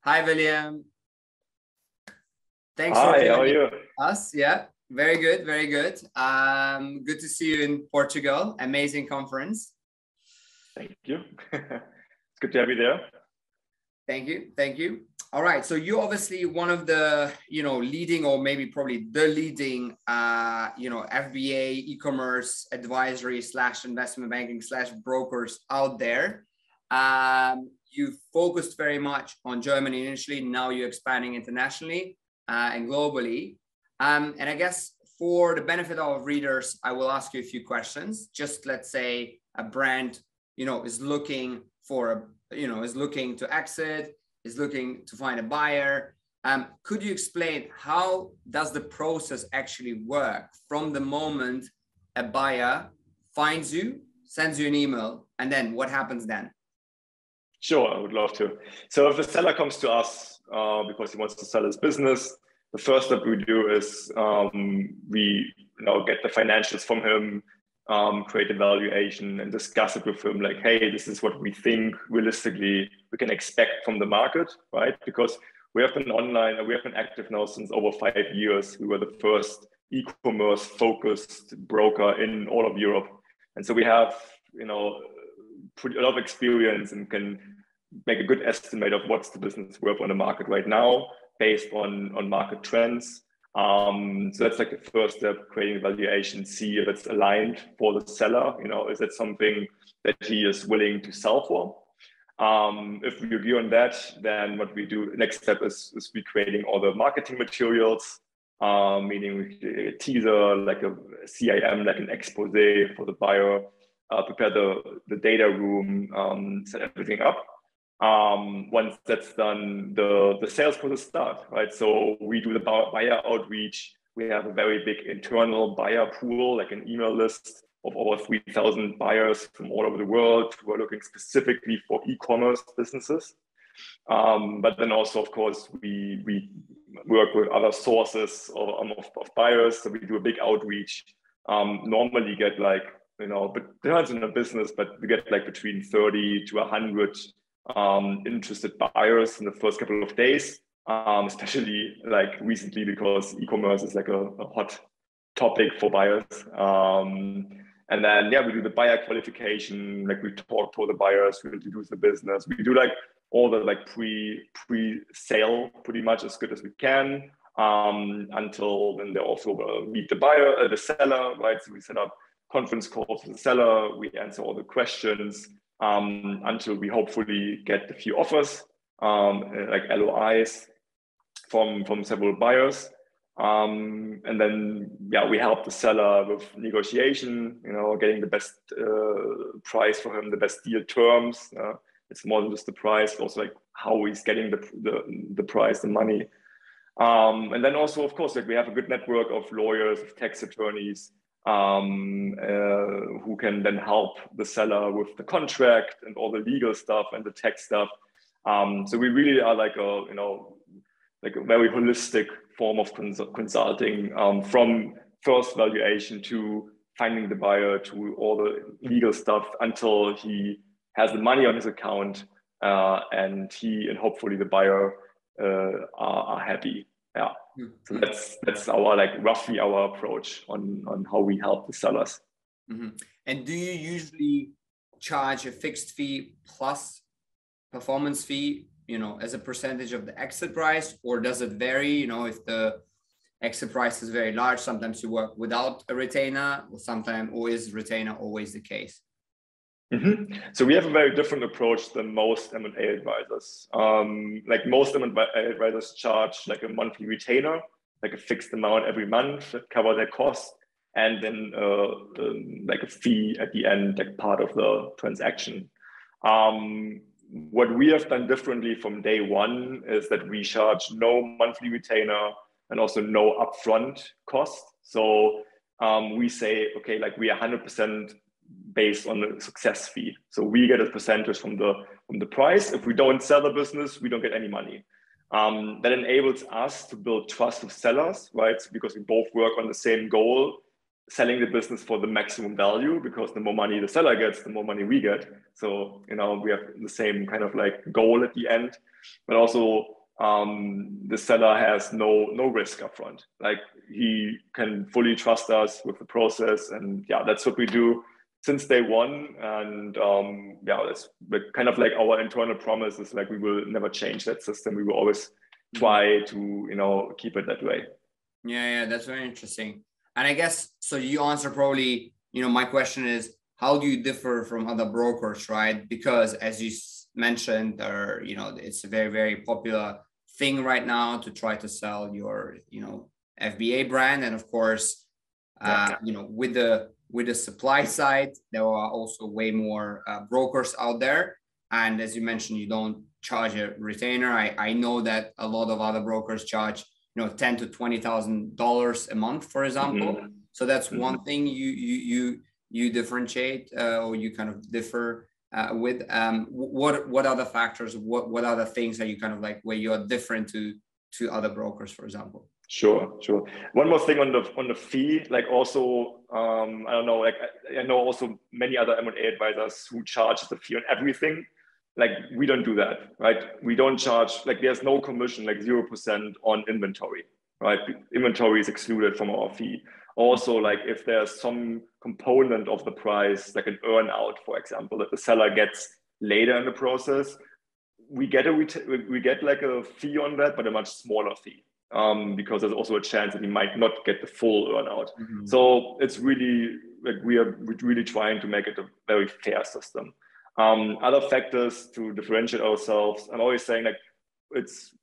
Hi, William. Thanks for Hi, how are joining you? us. Yeah, very good, very good. Good to see you in Portugal. Amazing conference. Thank you. It's good to have you there. Thank you, thank you. All right, so you're obviously one of the, leading, or maybe probably the leading, FBA e-commerce advisory / investment banking / brokers out there. You've focused very much on Germany initially. Now you're expanding internationally and globally. And I guess for the benefit of readers, I will ask you a few questions. Just let's say a brand, is looking for is looking to exit, is looking to find a buyer. Could you explain how does the process actually work from the moment a buyer finds you, sends you an email, and then what happens then? Sure, I would love to. So if a seller comes to us because he wants to sell his business, the first step we do is we get the financials from him, create a valuation and discuss it with him like, hey, this is what we think realistically we can expect from the market, right? Because we have been online and we have been active now since over 5 years. We were the first e-commerce focused broker in all of Europe. And so we have, a lot of experience and can make a good estimate of what's the business worth on the market right now based on market trends. So that's like the first step, creating a valuation, see if it's aligned for the seller. Is it something that he is willing to sell for? If we agree on that, then what we do, next step is we creating all the marketing materials, meaning a teaser, like a CIM, like an expose for the buyer, prepare the data room, set everything up. Once that's done, the sales process start, right? So we do the buyer outreach. We have a very big internal buyer pool, like an email list of over 3,000 buyers from all over the world who are looking specifically for e-commerce businesses. But then also, of course, we work with other sources of buyers. So we do a big outreach. Normally get like, but depends on the business, but we get like between 30 to 100 interested buyers in the first couple of days, especially like recently because e-commerce is like a hot topic for buyers. And then, we do the buyer qualification, like we talk to the buyers, we introduce the business. We do like all the like pre-sale pretty much as good as we can until then they also meet the seller, right? So we set up conference calls with the seller, we answer all the questions until we hopefully get a few offers, like LOIs from several buyers. And then, we help the seller with negotiation, getting the best price for him, the best deal terms. It's more than just the price, also like how he's getting the price, the money. And then also, of course, like we have a good network of lawyers, of tax attorneys, who can then help the seller with the contract and all the legal stuff and the tax stuff. So we really are like a very holistic form of consulting, from first valuation to finding the buyer to all the legal stuff until he has the money on his account, and he and hopefully the buyer are happy. Yeah. So that's our roughly our approach on how we help the sellers. Mm-hmm. And do you usually charge a fixed fee plus performance fee, as a percentage of the exit price, or does it vary? If the exit price is very large, sometimes you work without a retainer, or is retainer always the case? Mm-hmm. So we have a very different approach than most M&A advisors. Like most M&A advisors charge like a monthly retainer, like a fixed amount every month that cover their costs, and then like a fee at the end, like part of the transaction. What we have done differently from day one is that we charge no monthly retainer and also no upfront cost. So we say, okay, like we are 100% based on the success fee. So we get a percentage from the price. If we don't sell the business, we don't get any money. That enables us to build trust with sellers, right? Because we both work on the same goal. selling the business for the maximum value, because the more money the seller gets, the more money we get. So, you know, we have the same kind of like goal at the end, but also the seller has no risk upfront. Like, he can fully trust us with the process, and yeah, that's what we do since day one. And yeah, that's kind of like our internal promise is like, we will never change that system. We will always try to, you know, keep it that way. Yeah, that's very interesting. And I guess, so you answer probably, you know, my question is, how do you differ from other brokers, right? Because as you mentioned, or, you know, it's a very, very popular thing right now to try to sell your, you know, FBA brand. And of course, you know, with the supply side, there are also way more brokers out there. And as you mentioned, you don't charge a retainer. I know that a lot of other brokers charge, you know, $10,000 to $20,000 a month, for example. Mm-hmm. So that's one thing you differentiate, or you kind of differ with. What other factors? What other things are you kind of like where you are different to other brokers, for example? Sure. One more thing on the fee, like also, I don't know, like I know also many other M&A advisors who charge the fee on everything. Like, we don't do that, right? We don't charge, like, there's no commission, like 0% on inventory, right? Inventory is excluded from our fee. Also, like, if there's some component of the price, like an earn out, for example, that the seller gets later in the process, we get like a fee on that, but a much smaller fee. Because there's also a chance that we might not get the full earn out. Mm-hmm. So it's really like we're really trying to make it a very fair system. Other factors to differentiate ourselves, I'm always saying, like, it's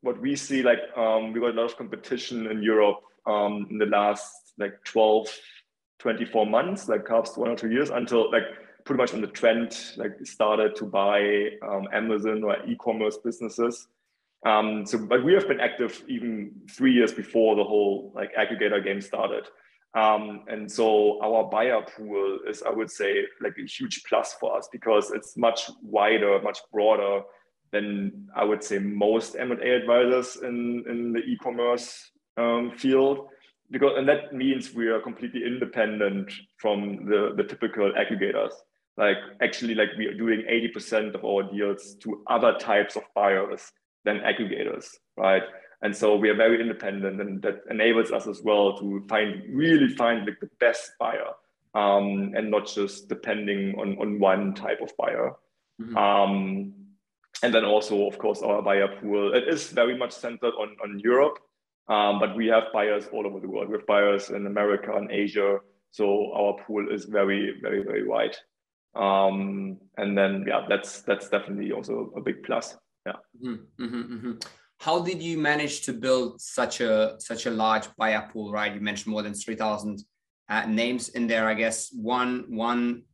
what we see, like, we got a lot of competition in Europe in the last like 12, 24 months, like past 1 or 2 years, until like pretty much when the trend like started to buy Amazon or e-commerce businesses. But we have been active even 3 years before the whole like aggregator game started. And so our buyer pool is, I would say, like a huge plus for us, because it's much wider, much broader than, I would say, most M&A advisors in the e-commerce field. And that means we are completely independent from the typical aggregators. Like, actually, like, we are doing 80% of our deals to other types of buyers than aggregators, right? And so we are very independent, and that enables us as well to really find like the best buyer, and not just depending on one type of buyer. Mm-hmm. And then also, of course, our buyer pool, it is very much centered on Europe, but we have buyers all over the world. We have buyers in America and Asia. So our pool is very, very, very wide. And then, yeah, that's definitely also a big plus. Yeah. Mm-hmm, mm-hmm. How did you manage to build such a large buyer pool, right? You mentioned more than 3,000 names in there. I guess one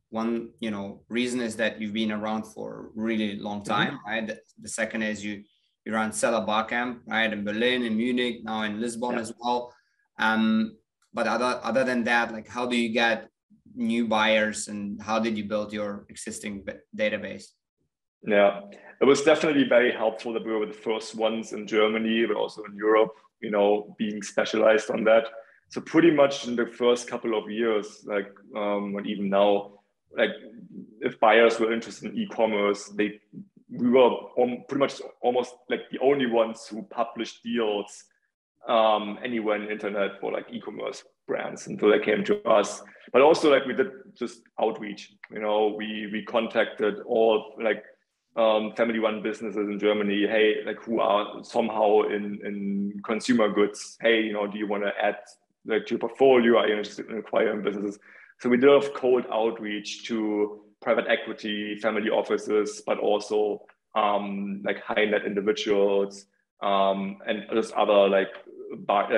you know reason is that you've been around for a really long time, mm-hmm. right? The second is you run Seller Barcamp, right, in Berlin, in Munich, now in Lisbon, yeah, as well. But other than that, like, how do you get new buyers, and how did you build your existing database? Yeah, it was definitely very helpful that we were the first ones in Germany, but also in Europe, you know, being specialized on that. So pretty much in the first couple of years, like, and even now, like, if buyers were interested in e-commerce, we were pretty much almost like the only ones who published deals anywhere in the internet for like e-commerce brands, until they came to us. But also, like, we did just outreach, you know, we contacted all like family-run businesses in Germany. Hey, like, who are somehow in consumer goods? Hey, you know, do you want to add like to your portfolio? Are you interested in acquiring businesses? So we did a lot of cold outreach to private equity, family offices, but also like high net individuals, and just other like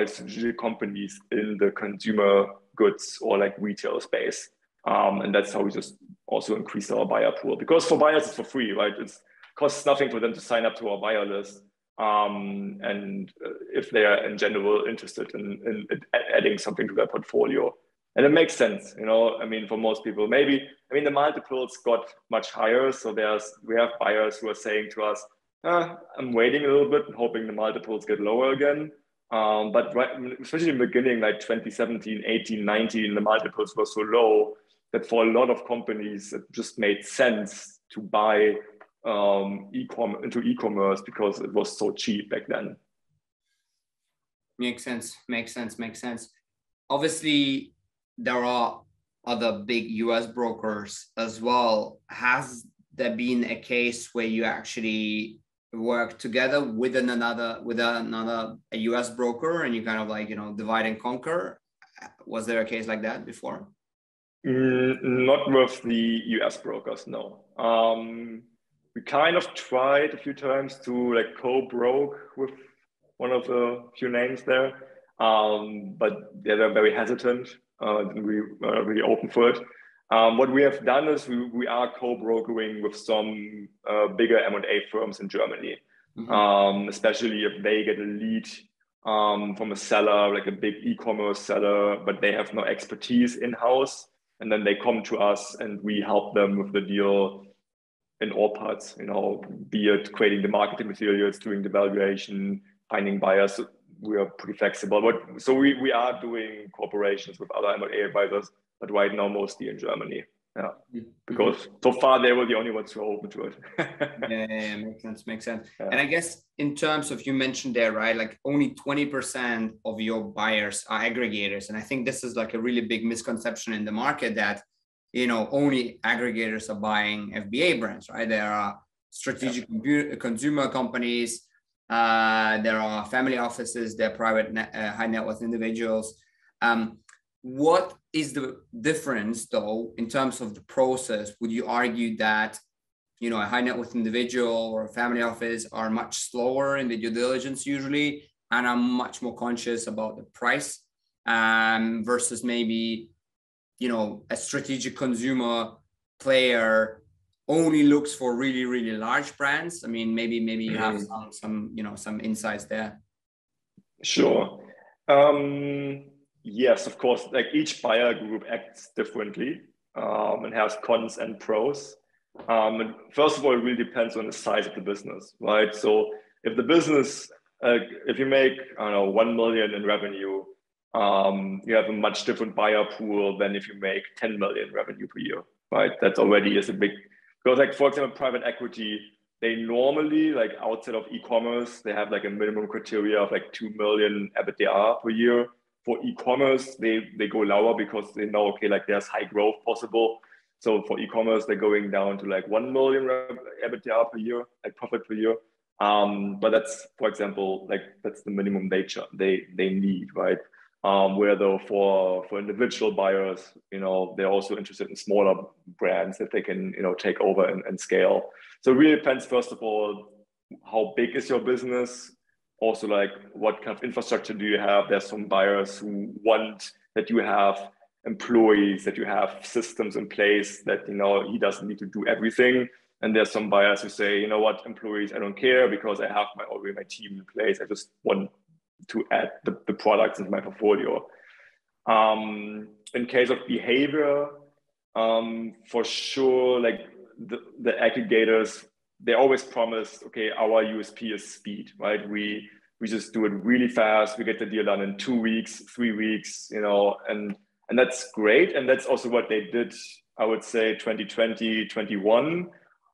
strategic companies in the consumer goods or like retail space. And that's how we just also increase our buyer pool, because for buyers it's for free, right? It costs nothing for them to sign up to our buyer list. And if they are in general interested in adding something to their portfolio, and it makes sense, you know, I mean, for most people, maybe, I mean, the multiples got much higher. So we have buyers who are saying to us, I'm waiting a little bit, hoping the multiples get lower again. But especially in the beginning, like 2017, 18, 19, the multiples were so low that for a lot of companies, it just made sense to buy into e-commerce because it was so cheap back then. Makes sense. Obviously, there are other big US brokers as well. Has there been a case where you actually work together with another a US broker and you kind of like, divide and conquer? Was there a case like that before? Not with the US brokers, no. We kind of tried a few times to like co-broke with one of the few names there, but they were very hesitant. We were really open for it. What we have done is we are co-brokering with some bigger M&A firms in Germany, especially if they get a lead from a seller, like a big e-commerce seller, but they have no expertise in-house. And then they come to us and we help them with the deal in all parts, be it creating the marketing materials, doing the valuation, finding buyers. We are pretty flexible. So we are doing cooperations with other M&A advisors, but right now mostly in Germany. Yeah, because so far they were the only ones who are open to it. Yeah, makes sense. Yeah. And I guess in terms of, you mentioned there, right, like only 20% of your buyers are aggregators. And I think this is like a really big misconception in the market that, only aggregators are buying FBA brands, right? There are strategic consumer companies, there are family offices, there are private high net worth individuals. What is the difference, though, in terms of the process? Would you argue that, a high net worth individual or a family office are much slower in the due diligence usually and are much more conscious about the price versus maybe, a strategic consumer player only looks for really, really large brands? I mean, maybe you have some insights there. Sure. Yes, of course, like each buyer group acts differently and has cons and pros. And first of all, it really depends on the size of the business, right? So if the business, if you make, 1 million in revenue, you have a much different buyer pool than if you make 10 million revenue per year, right? That already is a big, because like, for example, private equity, they normally, like outside of e-commerce, they have like a minimum criteria of like 2 million EBITDA per year. For e-commerce, they go lower because they know, okay, like there's high growth possible. So for e-commerce, they're going down to like 1 million EBITDA per year, like profit per year. But that's, for example, like that's the minimum they need, right? Where though for individual buyers, they're also interested in smaller brands that they can, take over and scale. So it really depends, first of all, how big is your business? Also, like what kind of infrastructure do you have? There's some buyers who want that you have employees, that you have systems in place, that he doesn't need to do everything. And there's some buyers who say, what, employees, I don't care because I have already my team in place. I just want to add the products into my portfolio. In case of behavior, for sure, like the aggregators, they always promise, okay, our USP is speed, right? We just do it really fast. We get the deal done in 2 weeks, 3 weeks, and that's great. And that's also what they did, I would say, 2020, 21.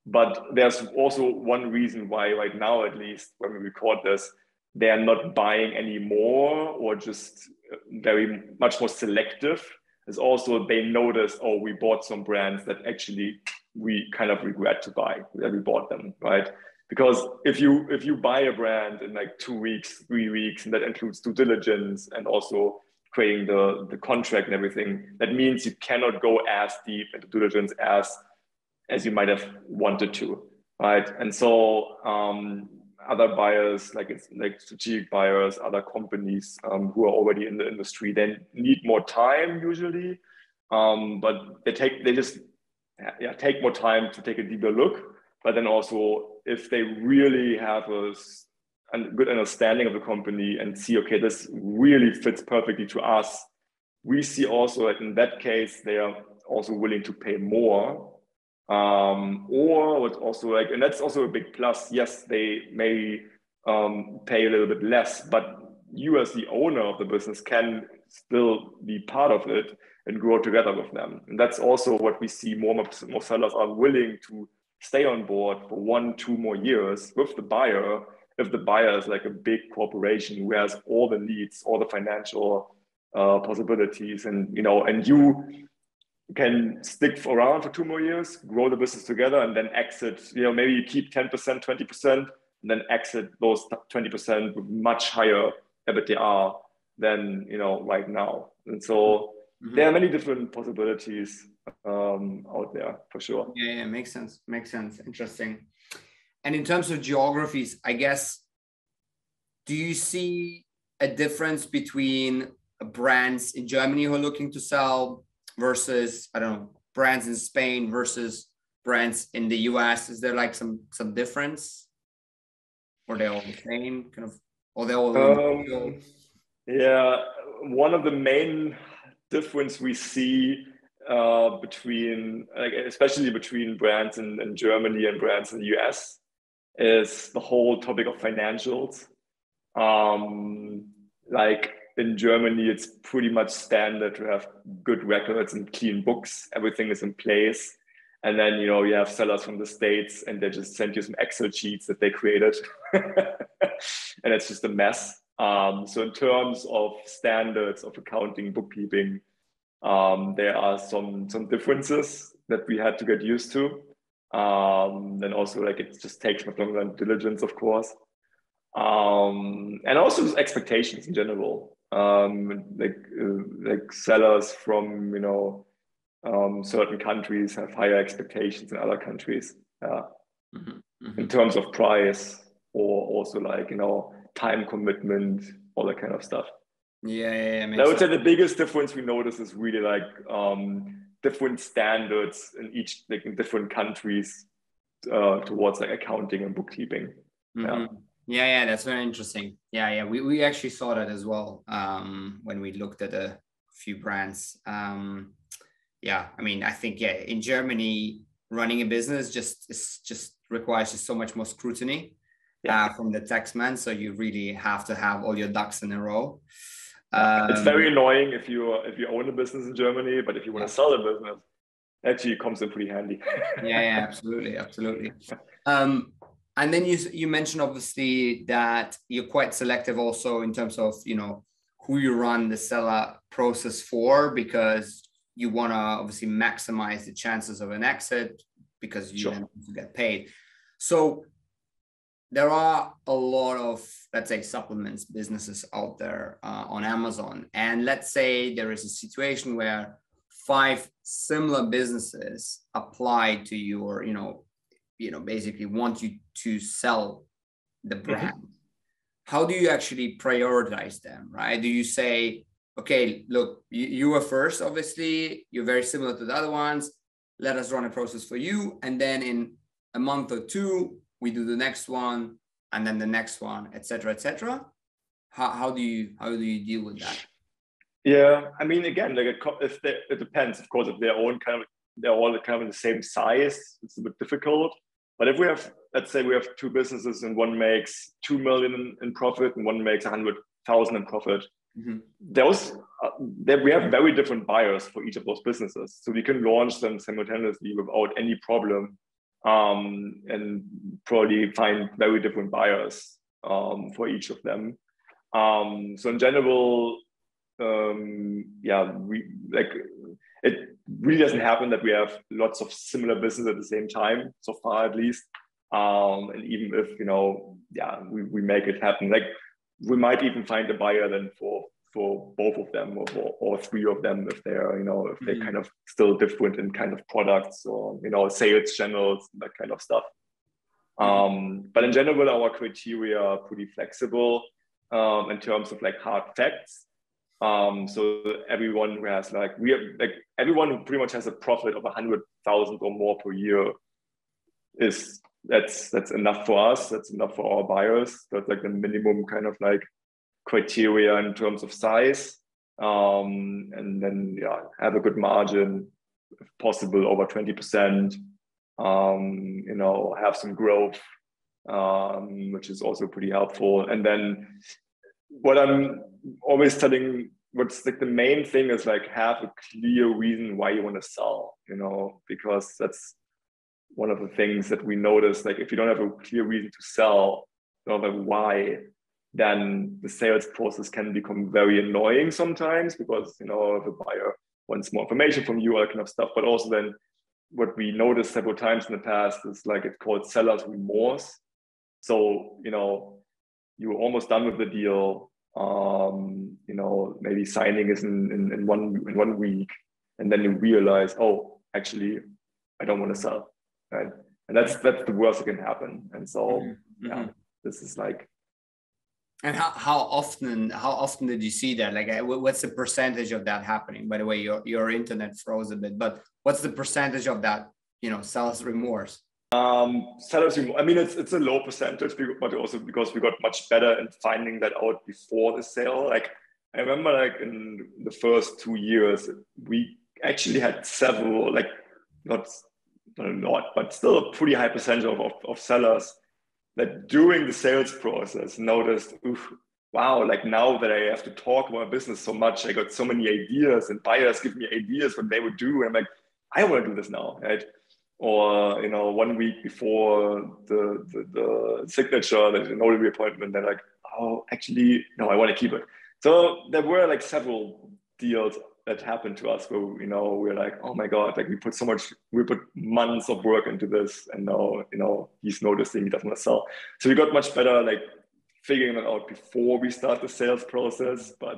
But there's also one reason why right now, at least when we record this, they are not buying anymore or just very much more selective. Is also they noticed, oh, we bought some brands that actually we kind of regret to buy, that we bought them, right? Because if you buy a brand in like 2 weeks, 3 weeks, and that includes due diligence and also creating the contract and everything, that means you cannot go as deep into due diligence as you might have wanted to, right? And so other buyers, like strategic buyers, other companies who are already in the industry, they need more time usually, but they just take more time to take a deeper look. But then also, if they really have a good understanding of the company and see, okay, this really fits perfectly to us, we see also that in that case, they are also willing to pay more. Or what's also like, and that's also a big plus. Yes, they may pay a little bit less, but you as the owner of the business can still be part of it and grow together with them. And that's also what we see more sellers are willing to stay on board for 1-2 more years with the buyer, if the buyer is like a big corporation who has all the needs, all the financial possibilities, and and you can stick around for 2 more years, grow the business together, and then exit. Maybe you keep 10%, 20%, and then exit those 20% with much higher EBITDA than right now. And so there are many different possibilities out there for sure. Yeah, makes sense. Interesting. And in terms of geographies, I guess, do you see a difference between brands in Germany who are looking to sell versus, I don't know, brands in Spain versus brands in the US? Is there like some difference, or they're all the same kind of, or they're all yeah, one of the main difference we see between, like, especially between brands in Germany and brands in the US, is the whole topic of financials. Like in Germany, it's pretty much standard to have good records and clean books. Everything is in place. And then, you have sellers from the States and they just send you some Excel sheets that they created. And it's just a mess. So in terms of standards of accounting, bookkeeping, there are some differences that we had to get used to. Then also, like, it just takes much longer than diligence, of course. And also just expectations in general. Like sellers from certain countries have higher expectations than other countries. In terms of price, or also like time commitment, all that kind of stuff. Yeah. I would say the biggest difference we notice is really like different standards in each, like in different countries towards like accounting and bookkeeping. Yeah, that's very interesting. Yeah, we actually saw that as well when we looked at a few brands. Yeah, I mean, I think, in Germany, running a business just requires just so much more scrutiny from the tax man. So you really have to have all your ducks in a row. It's very annoying if you own a business in Germany, but if you want to sell a business, actually it comes in pretty handy. Yeah, absolutely. And then you mentioned obviously that you're quite selective also in terms of who you run the seller process for, because you want to obviously maximize the chances of an exit because you want to get paid. So there are a lot of, let's say, supplements businesses out there on Amazon. And let's say there is a situation where 5 similar businesses apply to you, or, basically want you to sell the brand. How do you actually prioritize them, right? Do you say, okay, look, you were first, obviously, you're very similar to the other ones. Let us run a process for you. And then in a month or 2, we do the next one, and then the next one, et cetera, et cetera. How do you deal with that? Yeah, I mean, again, like it depends, of course. If they're all kind of the same size, it's a bit difficult. But if we have, let's say we have 2 businesses and one makes 2 million in profit and one makes 100,000 in profit, those we have very different buyers for each of those businesses. So we can launch them simultaneously without any problem, and probably find very different buyers for each of them. So in general, we like it really doesn't happen that we have lots of similar businesses at the same time, so far at least. And even if we make it happen, like we might even find a buyer then for both of them, or 3 of them, if they're if they're kind of still different in kind of products or sales channels, that kind of stuff. But in general, our criteria are pretty flexible in terms of like hard facts. So everyone who has everyone who pretty much has a profit of 100,000 or more per year that's enough for us. That's enough for our buyers. That's like the minimum kind of like criteria in terms of size. And then have a good margin, if possible over 20%. Have some growth, which is also pretty helpful. And then what I'm always telling, what's like the main thing is like have a clear reason why you want to sell, you know, because that's one of the things that we notice. Like if you don't have a clear reason to sell, you don't have a why, then the sales process can become very annoying sometimes because, you know, the buyer wants more information from you, all that kind of stuff. But also then what we noticed several times in the past is like it's called seller's remorse. So, you know, you're almost done with the deal. You know, maybe signing is in 1 week, and then you realize, oh, actually, I don't want to sell, right? And that's the worst that can happen. And so, yeah, this is like. And how often did you see that? Like, what's the percentage of that happening? By the way, your internet froze a bit, but what's the percentage of that? You know, seller's remorse. Sellers, I mean, it's a low percentage, but also because we got much better in finding that out before the sale. Like I remember, like in the first 2 years, we actually had several, like not a lot, but still a pretty high percentage of sellers that during the sales process noticed, wow, like now that I have to talk about business so much, I got so many ideas and buyers give me ideas what they would do. And I'm like, I want to do this now, right? Or, you know, 1 week before the signature, the notary appointment, they're like, oh, actually, no, I want to keep it. So there were like several deals that happened to us where, you know, we're like, oh my God, like we put months of work into this, and now, you know, he's noticing he doesn't want to sell. So we got much better, like figuring it out before we start the sales process. But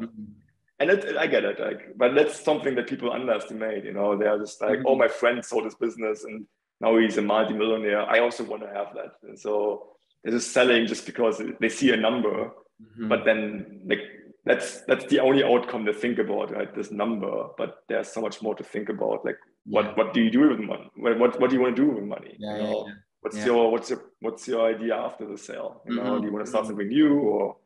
and I get it, like, but that's something that people underestimate. You know, they're just like, oh, my friend sold his business and now he's a multi-millionaire. I also want to have that. And so they're just selling just because they see a number. But then, like, that's the only outcome they think about, right? This number. But there's so much more to think about. Like, what do you do with money? What do you want to do with money? You know, what's your idea after the sale? You know, do you want to start something new or?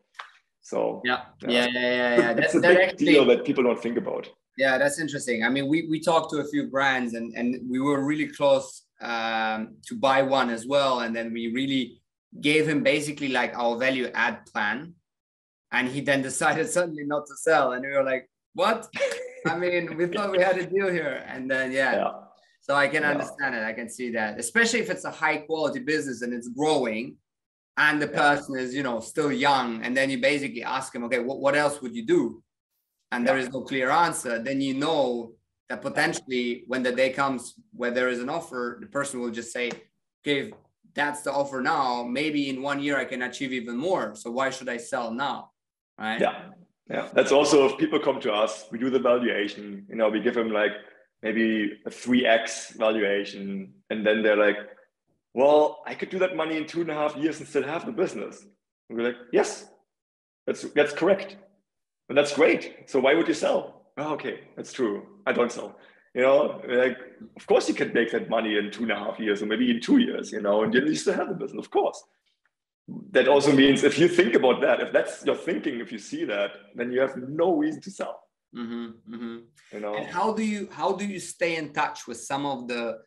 So it's a big deal that people don't think about. Yeah, that's interesting. I mean, we talked to a few brands and we were really close to buy one as well. And then we really gave him basically like our value add plan. And he then decided suddenly not to sell. And we were like, what? I mean, we thought we had a deal here. And then, so I can understand it. I can see that, especially if it's a high quality business and it's growing. And the person is, you know, still young. And then you basically ask him, okay, what else would you do? And there is no clear answer. Then you know that potentially when the day comes where there is an offer, the person will just say, okay, if that's the offer now, maybe in 1 year I can achieve even more. So why should I sell now? Right? Yeah. That's also, if people come to us, we do the valuation, you know, we give them like maybe a 3x valuation. And then they're like, well, I could do that money in 2.5 years and still have the business. And we're like, yes, that's correct. And that's great. So why would you sell? Oh, okay, that's true. I don't sell. You know, like, of course you can make that money in 2.5 years or maybe in 2 years, you know, and you still have the business, of course. That also means if you think about that, if that's your thinking, if you see that, then you have no reason to sell. You know. And how do you stay in touch with some of the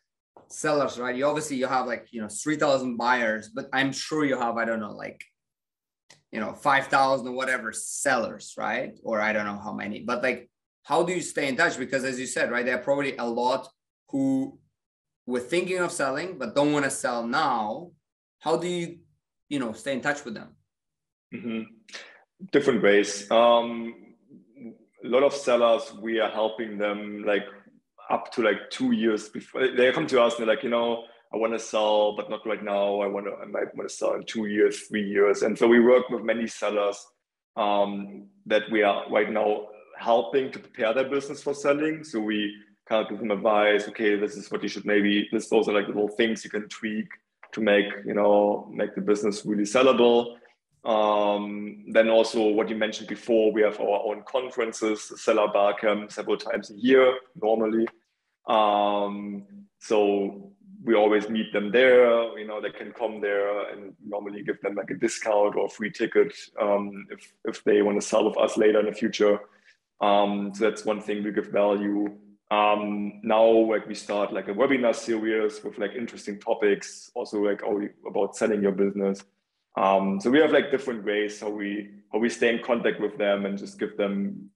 sellers, right? You obviously have like, you know, 3,000 buyers, but I'm sure you have, I don't know, like, you know, 5,000 or whatever sellers, right? Or I don't know how many, but like, how do you stay in touch? Because as you said, right, there are probably a lot who were thinking of selling, but don't want to sell now. How do you, you know, stay in touch with them? Different ways. A lot of sellers, we are helping them like up to like 2 years before they come to us. And they're like, you know, I want to sell, but not right now. I might want to sell in 2 years, 3 years. And so we work with many sellers that we are right now helping to prepare their business for selling. So we kind of give them advice. Okay, this is what you should those are like little things you can tweak to make the business really sellable. Then also what you mentioned before, we have our own conferences, seller barcamp several times a year normally. So we always meet them there. You know, they can come there and normally give them like a discount or a free ticket if they want to sell with us later in the future. So that's one thing we give value. Now, like we start like a webinar series with like interesting topics, also like about selling your business. So we have like different ways how we stay in contact with them and just give them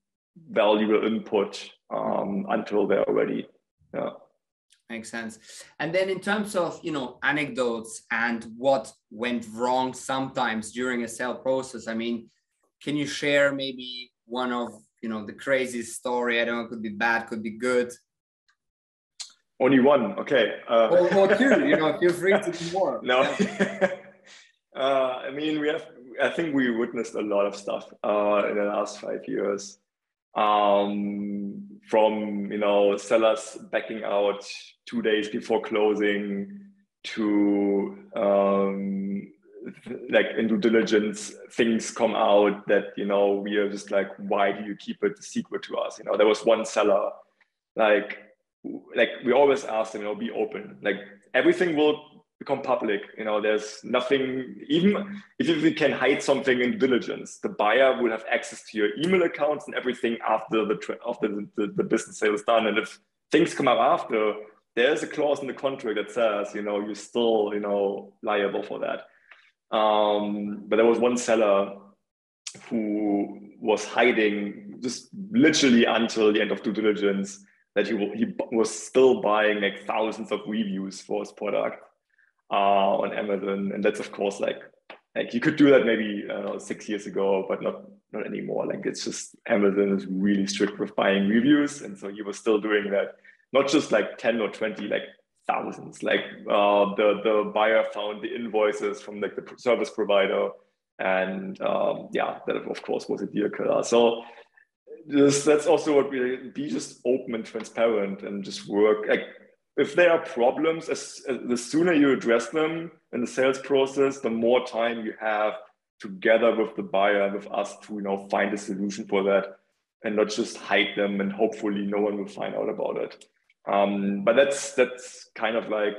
valuable input until they're ready. Yeah. Makes sense. And then in terms of, anecdotes and what went wrong sometimes during a sale process, I mean, can you share maybe one of, the craziest story? I don't know, it could be bad, could be good. Only one, okay. Or two, feel free to do more. No. I mean, I think we witnessed a lot of stuff in the last 5 years. From sellers backing out 2 days before closing to like in due diligence, things come out that we are just like, why do you keep it a secret to us? There was one seller, like we always ask them, be open. Like everything will become public. There's nothing, even if we can hide something in diligence, the buyer will have access to your email accounts and everything after the business sale is done. And if things come up after, there's a clause in the contract that says, you're still, liable for that. But there was one seller who was hiding just literally until the end of due diligence that he was still buying like thousands of reviews for his product on Amazon. And that's of course like you could do that maybe 6 years ago, but not anymore. Like it's just Amazon is really strict with buying reviews. And so he was still doing that, not just like 10 or 20, like thousands. Like the buyer found the invoices from like the service provider. And that of course was a deal killer. So that's also what we be, just open and transparent and just work. Like if there are problems, the sooner you address them in the sales process, the more time you have together with the buyer and with us to find a solution for that, and not just hide them and hopefully no one will find out about it. But that's kind of like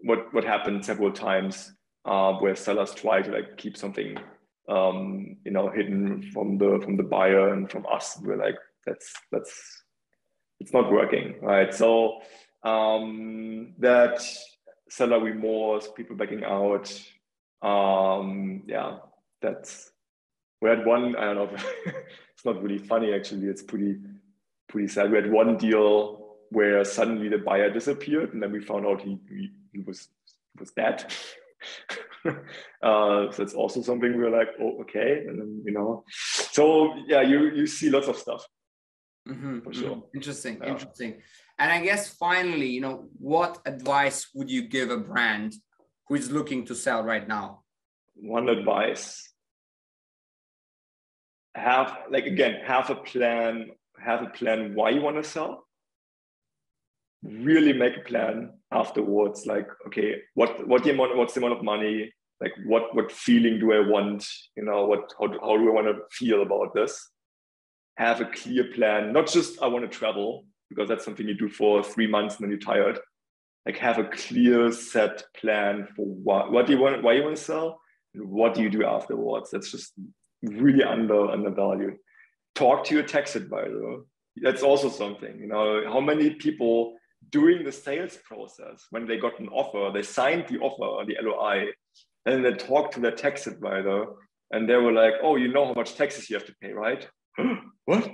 what happened several times where sellers try to like keep something hidden from the buyer and from us. We're like, that's it's not working, right? So that seller remorse, people backing out, we had one, I don't know, it's not really funny actually, it's pretty sad. We had one deal where suddenly the buyer disappeared and then we found out he was dead. So that's also something we're like, oh, okay. And then, so yeah, you see lots of stuff. For sure. Interesting. And I guess finally, what advice would you give a brand who is looking to sell right now? One advice: have a plan why you want to sell. Really make a plan afterwards. Like, okay, what's the amount of money? Like, what feeling do I want? How do I want to feel about this? Have a clear plan, not just I want to travel, because that's something you do for 3 months and then you're tired. Like have a clear set plan for what do you want, why you want to sell, and what do you do afterwards. That's just really undervalued. Talk to your tax advisor. That's also something, how many people during the sales process, when they got an offer, they signed the offer, the LOI, and they talked to their tax advisor and they were like, oh, how much taxes you have to pay, right? What?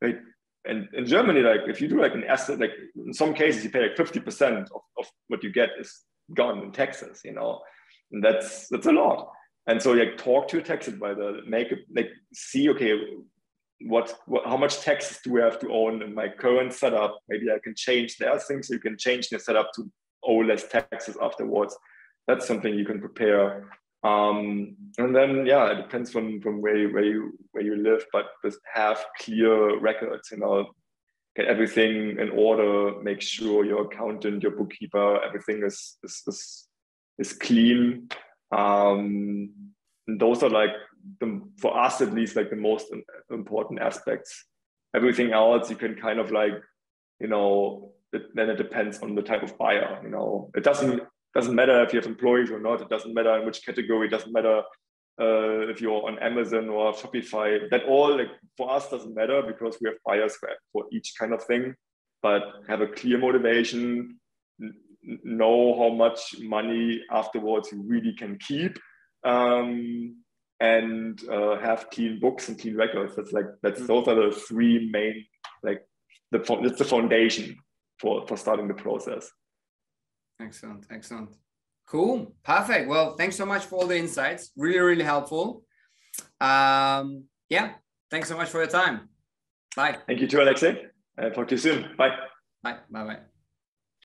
Wait. And in Germany, like if you do like an asset, like in some cases you pay like 50% of what you get is gone in taxes, and that's a lot. And so like talk to your tax advisor, see, okay, how much taxes do we have to own in my current setup? Maybe I can change. There are things you can change in your setup to owe less taxes afterwards. That's something you can prepare. And then it depends from where you live, but just have clear records, get everything in order, make sure your accountant, your bookkeeper, everything is clean. And those are like for us at least, like the most important aspects. Everything else you can kind of like, then it depends on the type of buyer. It doesn't matter if you have employees or not. It doesn't matter in which category. It doesn't matter if you're on Amazon or Shopify. That all, like for us, doesn't matter because we have buyers for each kind of thing. But have a clear motivation, know how much money afterwards you really can keep, and have clean books and clean records. Those are the three main, like it's the foundation for starting the process. Excellent, excellent. Cool, perfect. Well, thanks so much for all the insights. Really, really helpful. Yeah, thanks so much for your time. Bye. Thank you too, Alexei. Talk to you soon. Bye. Bye. Bye-bye.